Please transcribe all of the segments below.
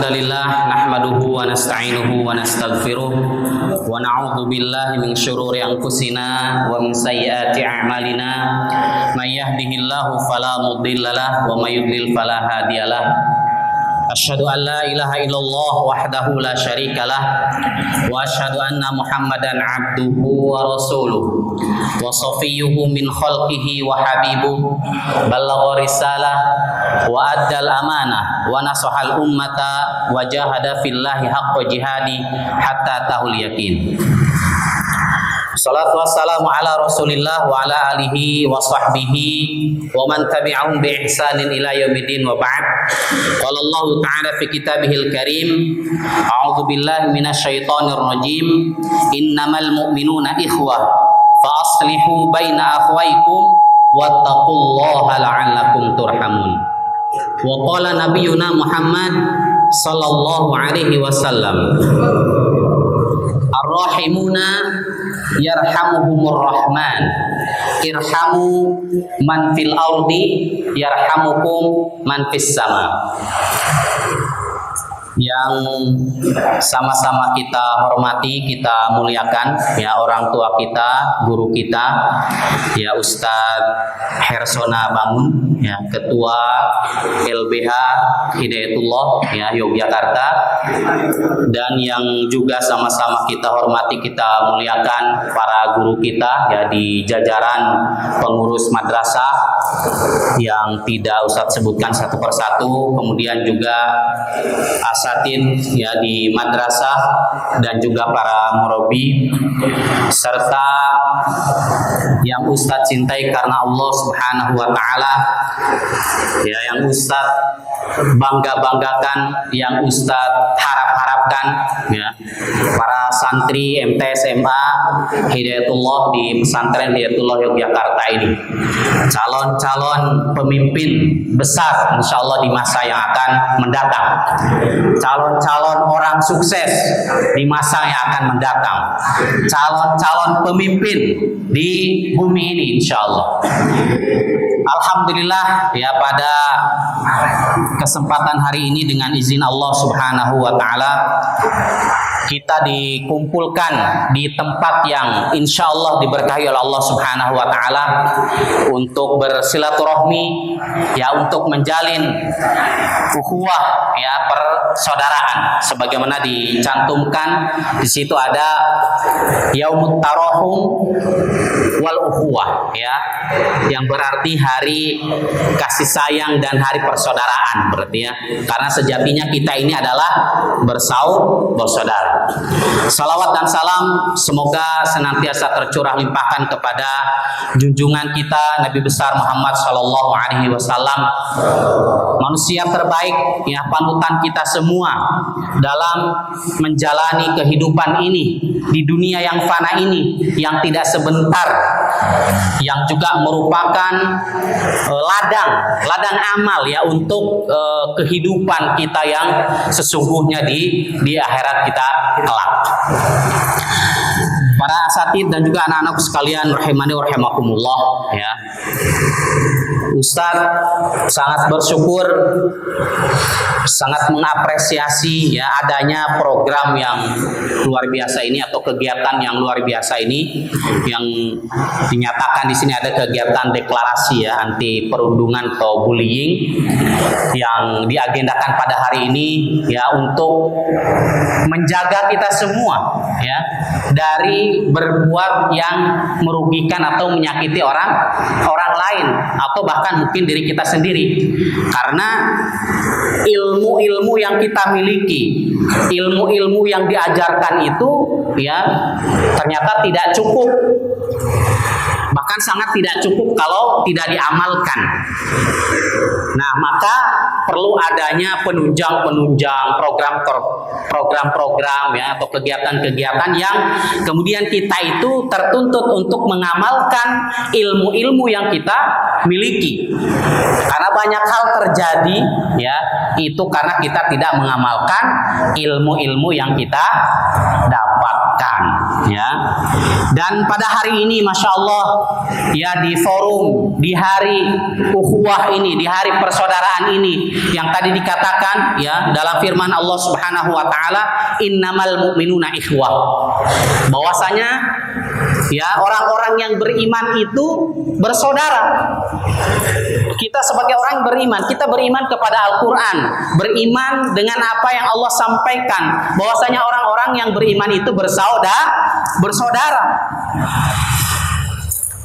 Alhamdulillah nahmaduhu wa nasta'inuhu wa nastaghfiruh wa na'udzu billahi min syururi anfusina wa min sayyiati a'malina may yahdihillahu fala mudhillalah wa may yudlil fala hadiyalah. Asyhadu an la ilaha illallah wahdahu la syarikalah wa asyhadu anna Muhammadan abduhu wa rasuluh wa safiyyuhu min khalqihi wa habibuh ballagha risalah wa addal amanah wa nasahal ummata wa jahada fillahi haqqa jihadi hatta tahul yakin. Salatu wassalamu ala Rasulillah wa ala alihi wa sahbihi wa man tabi'ahum bi ihsanin ila yaumiddin wa ba'd. Qala Allah ta'ala fi kitabihil karim, a'udzu billahi minasyaitonir rajim. Innamal mu'minuna ikhwah fa aslihu baina akhwaykum wattaqullaha la'allakum turhamun. Wa qala nabiyyuna Muhammad sallallahu alaihi wasallam, ar-rahimuna yarhamuhumur rahman irhamu man fil ardi yarhamukum man fis sama. Yang sama-sama kita hormati, kita muliakan ya orang tua kita, guru kita ya Ustadz Hersona Bangun ya Ketua LBH Hidayatullah ya Yogyakarta, dan yang juga sama-sama kita hormati, kita muliakan para guru kita ya di jajaran pengurus madrasah yang tidak Ustadz sebutkan satu persatu, kemudian juga asatid ya di madrasah dan juga para murabi, serta yang Ustadz cintai karena Allah Subhanahu wa taala ya, yang Ustadz bangga-banggakan, yang Ustadz harap-harapkan ya, para santri MTSMA Hidayatullah di pesantren Hidayatullah Yogyakarta ini, calon-calon pemimpin besar insyaallah di masa yang akan mendatang, calon-calon orang sukses di masa yang akan mendatang, calon-calon pemimpin di bumi ini insyaallah. Alhamdulillah ya, pada kesempatan hari ini dengan izin Allah Subhanahu wa taala kita dikumpulkan di tempat yang insya Allah diberkahi oleh Allah Subhanahu wa taala untuk bersilaturahmi ya, untuk menjalin ukhuwah ya, persaudaraan sebagaimana dicantumkan di situ ada Yaumut Tarahum wal Ukhuwah ya, yang berarti hari kasih sayang dan hari persaudaraan berarti ya, karena sejatinya kita ini adalah bersaudara. Salawat dan salam semoga senantiasa tercurah limpahkan kepada junjungan kita Nabi besar Muhammad sallallahu alaihi wasallam, manusia terbaik ya, panutan kita semua dalam menjalani kehidupan ini di dunia yang fana ini, yang tidak sebentar, yang juga merupakan ladang amal ya untuk kehidupan kita yang sesungguhnya di akhirat kita kelak. Para asatid dan juga anak-anak sekalian rahimani wa rahimakumullah ya, Ustadz sangat bersyukur, sangat mengapresiasi ya adanya program yang luar biasa ini atau kegiatan yang luar biasa ini, yang dinyatakan di sini ada kegiatan deklarasi ya anti perundungan atau bullying yang diagendakan pada hari ini ya, untuk menjaga kita semua ya dari berbuat yang merugikan atau menyakiti orang lain atau bahkan mungkin diri kita sendiri, karena ilmu-ilmu yang kita miliki, ilmu-ilmu yang diajarkan itu ya ternyata tidak cukup, bahkan sangat tidak cukup kalau tidak diamalkan. Nah, maka perlu adanya penunjang program-program ya atau kegiatan-kegiatan yang kemudian kita itu tertuntut untuk mengamalkan ilmu-ilmu yang kita miliki. Karena banyak hal terjadi ya itu karena kita tidak mengamalkan ilmu-ilmu yang kita dapatkan. ya. Dan pada hari ini Masya Allah ya, di forum, di hari ukhuwah ini, di hari persaudaraan ini, yang tadi dikatakan ya dalam firman Allah Subhanahu wa taala, innamal mu'minuna ikhwah, bahwasanya ya orang-orang yang beriman itu bersaudara. Kita sebagai orang beriman, kita beriman kepada Al-Quran, beriman dengan apa yang Allah sampaikan, bahwasanya orang-orang yang beriman itu bersaudara.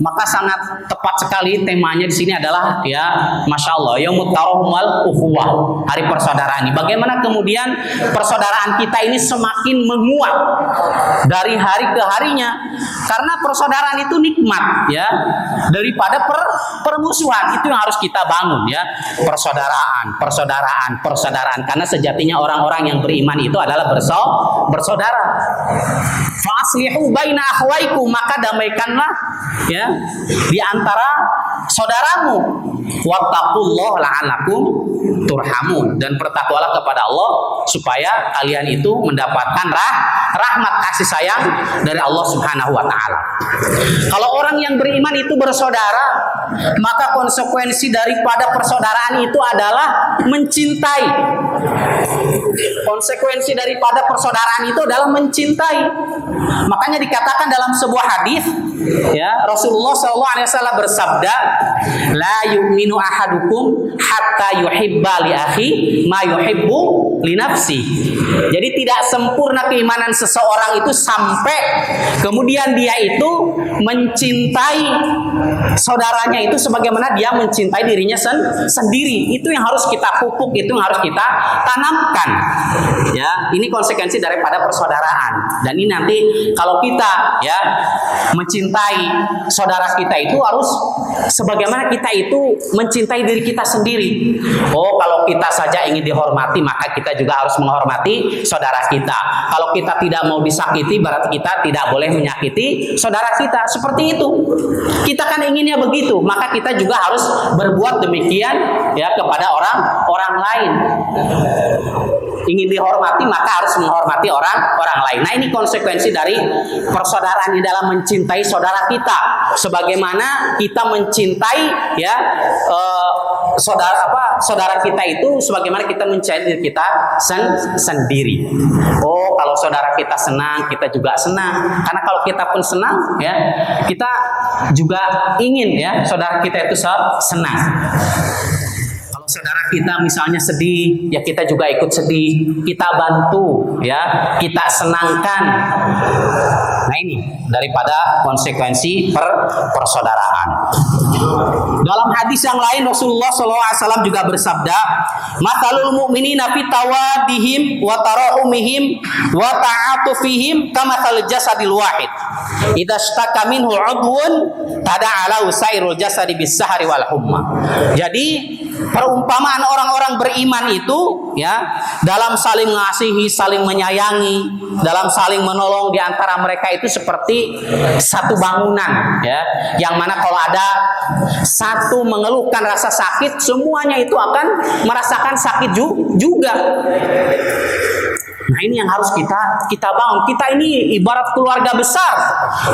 Maka sangat tepat sekali temanya di sini adalah ya Masya Allah, Yaumut Tarahum wal Ukhuwah, hari persaudaraan ini. Bagaimana kemudian persaudaraan kita ini semakin menguat dari hari ke harinya, karena persaudaraan itu nikmat ya, daripada permusuhan. Itu yang harus kita bangun ya, persaudaraan, karena sejatinya orang-orang yang beriman itu adalah bersaudara. Fa'aslihu baina akhwaikum, maka damaikanlah ya di antara saudaramu. Wattaqullaha la'allakum turhamun, dan bertakwalah kepada Allah supaya kalian itu mendapatkan rahmat kasih sayang dari Allah Subhanahu wa taala. Kalau orang yang beriman itu bersaudara, maka konsekuensi daripada persaudaraan itu adalah mencintai. Konsekuensi daripada persaudaraan itu adalah mencintai. Makanya dikatakan dalam sebuah hadis ya, Rasulullah SAW bersabda, la yu'minu ahadukum hatta yuhibba li akhi ma yuhibbu li nafsi. Jadi tidak sempurna keimanan seseorang itu sampai kemudian dia itu mencintai saudaranya itu sebagaimana dia mencintai dirinya sendiri. Itu yang harus kita pupuk, itu yang harus kita tanamkan. Ya, ini konsekuensi daripada persaudaraan. Dan ini nanti kalau kita ya mencintai saudara kita itu harus sebagaimana kita itu mencintai diri kita sendiri. Oh, kalau kita saja ingin dihormati, maka kita juga harus menghormati saudara kita. Kalau kita tidak mau disakiti, berarti kita tidak boleh menyakiti saudara kita. Seperti itu. Kita kan inginnya begitu, maka kita juga harus berbuat demikian ya kepada orang lain. Ingin dihormati, maka harus menghormati orang lain. Nah, ini konsekuensi dari persaudaraan di dalam mencintai saudara kita, sebagaimana kita mencintai ya saudara kita itu sebagaimana kita mencintai diri kita sendiri. Oh, kalau saudara kita senang, kita juga senang. Karena kalau kita pun senang ya, kita juga ingin ya saudara kita itu senang. Saudara kita misalnya sedih, ya kita juga ikut sedih, kita bantu, ya kita senangkan. Nah, ini daripada konsekuensi persaudaraan. Dalam hadis yang lain Rasulullah SAW juga bersabda, "Matsalul mu'minina fi tawaddihim wa tarahumihim wa ta'atufihim kamatsalil jasadil wahid. Idza ishtaka minhu 'udwun tada'alahu sairul jasadi bis-sahari wal humma." Jadi perumpamaan orang-orang beriman itu ya dalam saling mengasihi, saling menyayangi, dalam saling menolong di antara mereka itu seperti satu bangunan ya, yang mana kalau ada satu mengeluhkan rasa sakit, semuanya itu akan merasakan sakit juga. Nah, ini yang harus kita bangun. Kita ini ibarat keluarga besar.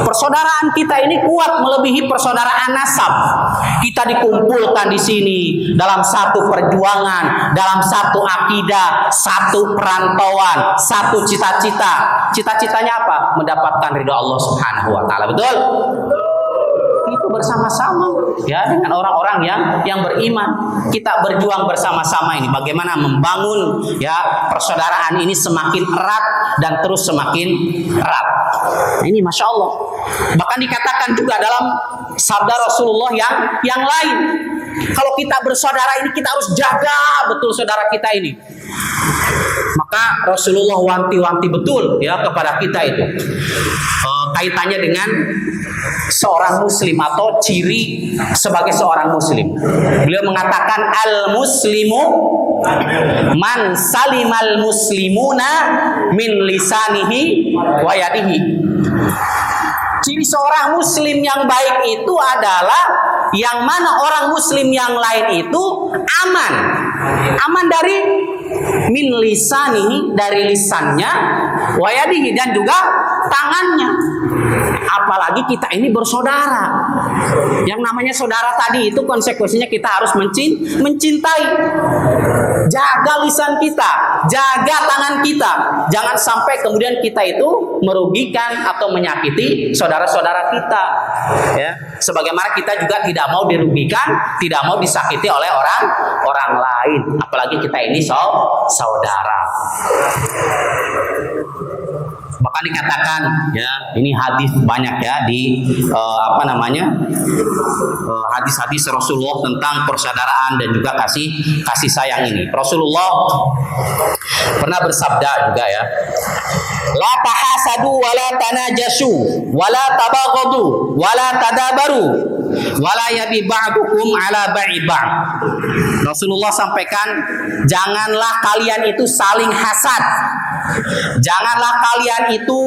Persaudaraan kita ini kuat melebihi persaudaraan nasab. Kita dikumpulkan di sini dalam satu perjuangan, dalam satu akidah, satu perantauan, satu cita-cita. Cita-citanya apa? Mendapatkan ridho Allah Subhanahu wa taala. Betul? Itu bersama-sama ya dengan orang-orang yang beriman. Kita berjuang bersama-sama ini bagaimana membangun ya persaudaraan ini semakin erat dan terus semakin erat. Ini Masya Allah. Bahkan dikatakan juga dalam sabda Rasulullah yang lain, kalau kita bersaudara ini kita harus jaga betul saudara kita ini. Maka Rasulullah wanti-wanti betul ya kepada kita itu kaitannya dengan seorang muslim atau ciri sebagai seorang muslim. Beliau mengatakan al-muslimu man salimal muslimuna min lisanihi wa yadihi. Ciri seorang muslim yang baik itu adalah yang mana orang muslim yang lain itu aman. Aman dari min lisanihi, dari lisannya, wa yadihi, dan juga tangannya. Apalagi kita ini bersaudara. Yang namanya saudara tadi itu konsekuensinya kita harus mencintai. Jaga lisan kita, jaga tangan kita. Jangan sampai kemudian kita itu merugikan atau menyakiti saudara-saudara kita. Ya, sebagaimana kita juga tidak mau dirugikan, tidak mau disakiti oleh orang lain. Apalagi kita ini saudara. Bahkan dikatakan, ya, ini hadis banyak ya di hadis-hadis Rasulullah tentang persaudaraan dan juga kasih sayang ini. Rasulullah pernah bersabda juga ya, la tahasadu wala tanajasu wala tabaghadu wala tadabaru wala yabi ba'dukum ala ba'i ba'd. Rasulullah sampaikan, janganlah kalian itu saling hasad, janganlah kalian itu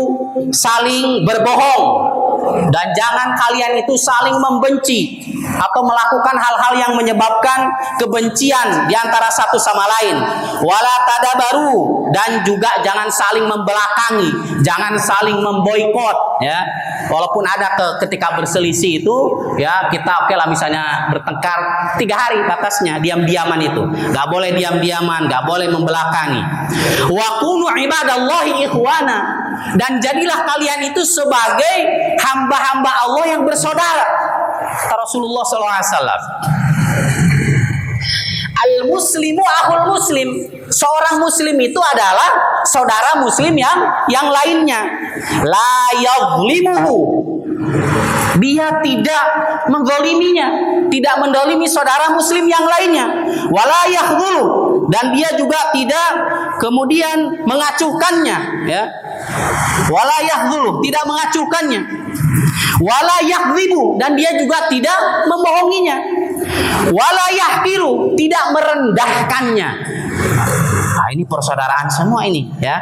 saling berbohong, dan jangan kalian itu saling membenci atau melakukan hal-hal yang menyebabkan kebencian di antara satu sama lain. Wala tadabaru, dan juga jangan saling membelakangi, jangan saling memboikot ya. Walaupun ada ketika berselisih itu ya, kita oke lah misalnya bertengkar 3 hari batasnya, diam-diaman itu. Gak boleh diam-diaman, gak boleh membelakangi. Wa kunu ibadallahi ikhwana, dan jadilah kalian itu sebagai hamba-hamba Allah yang bersaudara. Rasulullah SAW. Al-muslimu akhul muslim. Seorang muslim itu adalah saudara muslim yang lainnya. La yadhlimuhu. Dia tidak menggoliminya, tidak mendolimi saudara muslim yang lainnya. Wala yakhdhulu, dan dia juga tidak kemudian mengacuhkannya ya. Wala yakhdhulu, tidak mengacuhkannya. Wala yakdzibu, dan dia juga tidak membohonginya. Wala yahqiru, tidak merendahkannya. Nah, ini persaudaraan semua ini ya.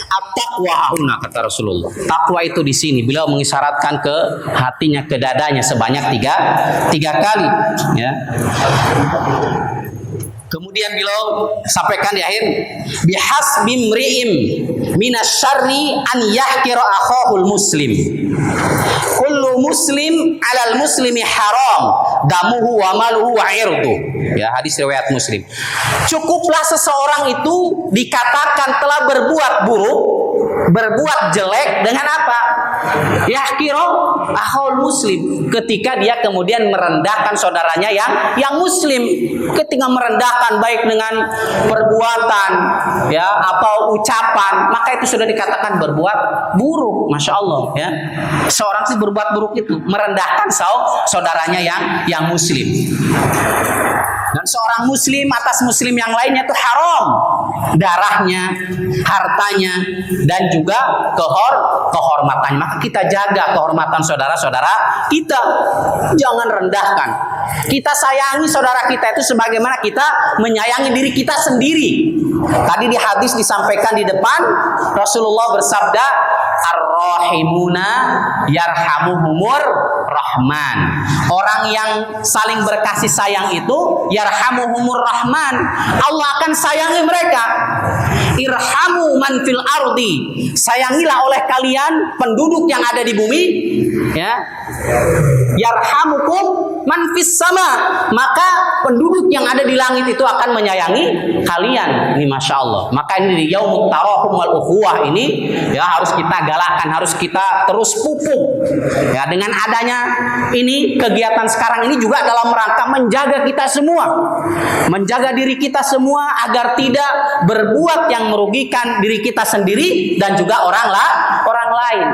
At-taqwa hauna, kata Rasulullah. Takwa itu di sini beliau mengisyaratkan ke hatinya, ke dadanya sebanyak tiga kali ya. Kemudian beliau sampaikan di akhir, bihasbi mri'im minasyarri an yahkira akhahul muslim. Kullu muslim 'alal muslimi haram damuhu wa maluhu wa 'irduhu. Ya, hadis riwayat Muslim. Cukuplah seseorang itu dikatakan telah berbuat buruk, berbuat jelek dengan apa? Yahkira akhahul muslim, ketika dia kemudian merendahkan saudaranya yang muslim. Ketika merendahkan baik dengan perbuatan ya atau ucapan, maka itu sudah dikatakan berbuat buruk. Masya Allah ya. Seorang sih berbuat buruk itu merendahkan saudaranya yang muslim. Dan seorang muslim atas muslim yang lainnya itu haram darahnya, hartanya, dan juga kehormatannya. Maka kita jaga kehormatan saudara-saudara kita, jangan rendahkan. Kita sayangi saudara kita itu sebagaimana kita menyayangi diri kita sendiri. Tadi di hadis disampaikan di depan, Rasulullah bersabda, ar-rahimuna yarhamuhumur rahman. Orang yang saling berkasih sayang itu yarhamuhumur rahman, Allah akan sayangi mereka. Irhamu man fil ardi, sayangilah oleh kalian penduduk yang ada di bumi ya. Yarhamukum man fis sama, maka penduduk yang ada di langit itu akan menyayangi kalian. Ini Masya Allah. Maka ini di yaumut tarahum wal ukhuwah ini ya, harus kita galakkan, harus kita terus pupuk ya. Dengan adanya ini kegiatan sekarang ini juga dalam rangka menjaga kita semua, menjaga diri kita semua agar tidak berbuat yang merugikan diri kita sendiri dan juga orang lain.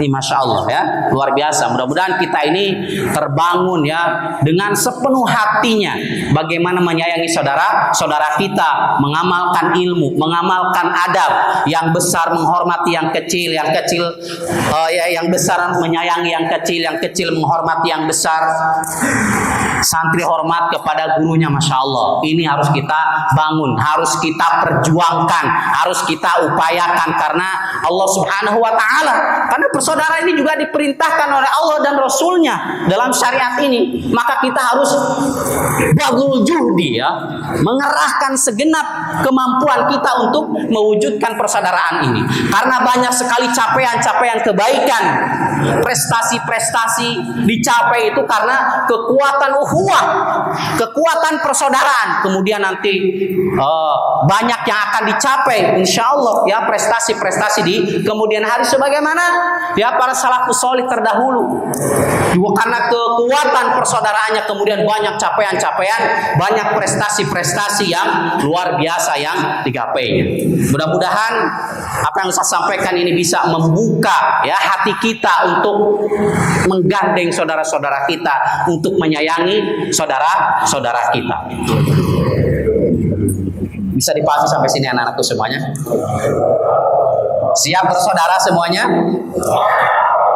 Ini Masya Allah ya, luar biasa. Mudah-mudahan kita ini terbangun ya dengan sepenuh hatinya bagaimana menyayangi saudara kita, mengamalkan ilmu, mengamalkan adab, yang besar menghormati yang kecil, yang besar menyayangi yang kecil menghormati yang besar. Santri hormat kepada gurunya, Masya Allah. Ini harus kita bangun, harus kita perjuangkan, harus kita upayakan karena Allah Subhanahu wa Ta'ala. Karena persaudaraan ini juga diperintahkan oleh Allah dan Rasulnya dalam syariat ini. Maka kita harus bagul juhdi, ya, mengerahkan segenap kemampuan kita untuk mewujudkan persaudaraan ini. Karena banyak sekali capaian-capaian kebaikan, prestasi-prestasi dicapai itu karena kekuatan ukhuwah, kekuatan persaudaraan. Kemudian nanti banyak yang akan dicapai, insya Allah, ya, prestasi-prestasi di kemudian hari sebagaimana ya para salafus sholih terdahulu. Juga karena kekuatan persaudaraannya kemudian banyak capaian-capaian, banyak prestasi-prestasi yang luar biasa yang digapainya. Mudah-mudahan apa yang saya sampaikan ini bisa membuka ya hati kita untuk menggandeng saudara-saudara kita, untuk menyayangi saudara-saudara kita. Bisa dipahami sampai sini anak-anakku semuanya? Siap bersaudara semuanya?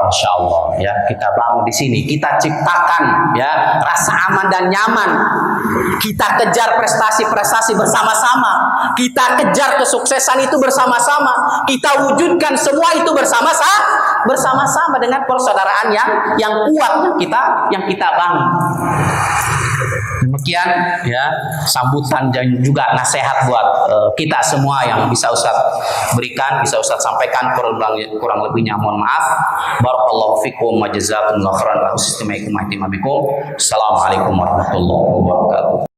Masya Allah, ya, kita bangun di sini, kita ciptakan ya rasa aman dan nyaman. Kita kejar prestasi-prestasi bersama-sama, kita kejar kesuksesan itu bersama-sama, kita wujudkan semua itu bersama-sama dengan persaudaraan yang kuat yang kita bangun. Demikian ya sambutan dan juga nasihat buat kita semua yang bisa Ustaz berikan, bisa Ustaz sampaikan. Kurang lebihnya mohon maaf. Barakallahu fikum wa jazakumullahu khairan wa husnul Assalamualaikum warahmatullahi wabarakatuh.